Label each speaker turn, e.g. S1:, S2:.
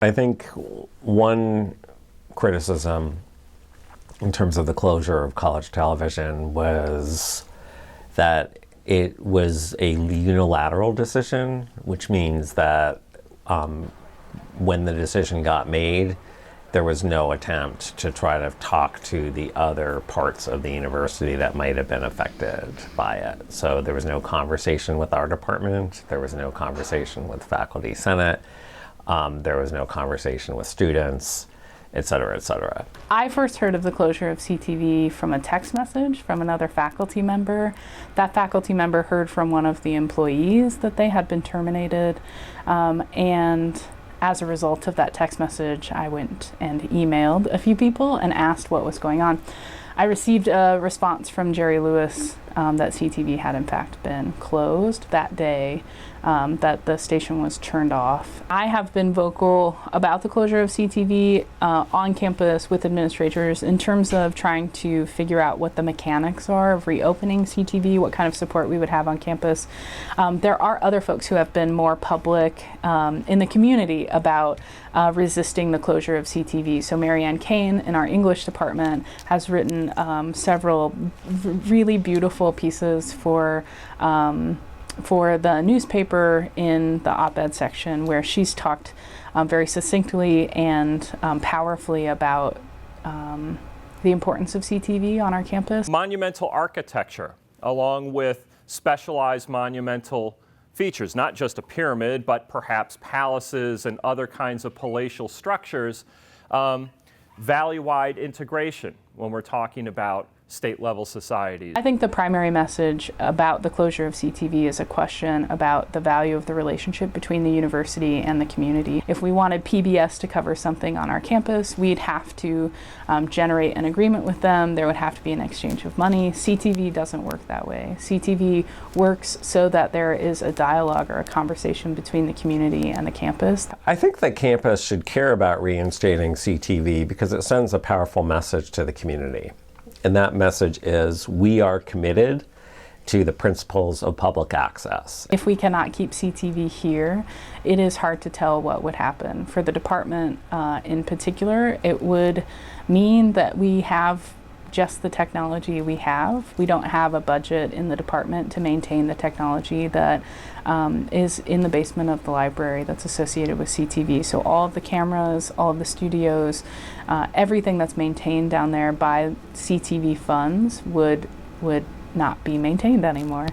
S1: I think one criticism in terms of the closure of college television was that it was a unilateral decision, which means that when the decision got made, there was no attempt to try to talk to the other parts of the university that might have been affected by it. So there was no conversation with our department, there was no conversation with faculty senate, there was no conversation with students, et cetera, et cetera.
S2: I first heard of the closure of CTV from a text message from another faculty member. That faculty member heard from one of the employees that they had been terminated, and as a result of that text message, I went and emailed a few people and asked what was going on. I received a response from Jerry Lewis that CTV had in fact been closed that day, that the station was turned off. I have been vocal about the closure of CTV on campus with administrators in terms of trying to figure out what the mechanics are of reopening CTV, what kind of support we would have on campus. There are other folks who have been more public in the community about resisting the closure of CTV. So Marianne Kane in our English department has written several really beautiful pieces for the newspaper in the op-ed section, where she's talked very succinctly and powerfully about the importance of CTV on our campus.
S3: Monumental architecture, along with specialized monumental features, not just a pyramid, but perhaps palaces and other kinds of palatial structures, valley-wide integration when we're talking about state-level societies.
S2: I think the primary message about the closure of CTV is a question about the value of the relationship between the university and the community. If we wanted PBS to cover something on our campus, we'd have to generate an agreement with them. There would have to be an exchange of money. CTV doesn't work that way. CTV works so that there is a dialogue or a conversation between the community and the campus.
S1: I think that campus should care about reinstating CTV because it sends a powerful message to the community. And that message is, we are committed to the principles of public access.
S2: If we cannot keep CTV here, it is hard to tell what would happen. For the department in particular, it would mean that we have just the technology we have. We don't have a budget in the department to maintain the technology that is in the basement of the library that's associated with CTV. So all of the cameras, all of the studios, everything that's maintained down there by CTV funds would not be maintained anymore.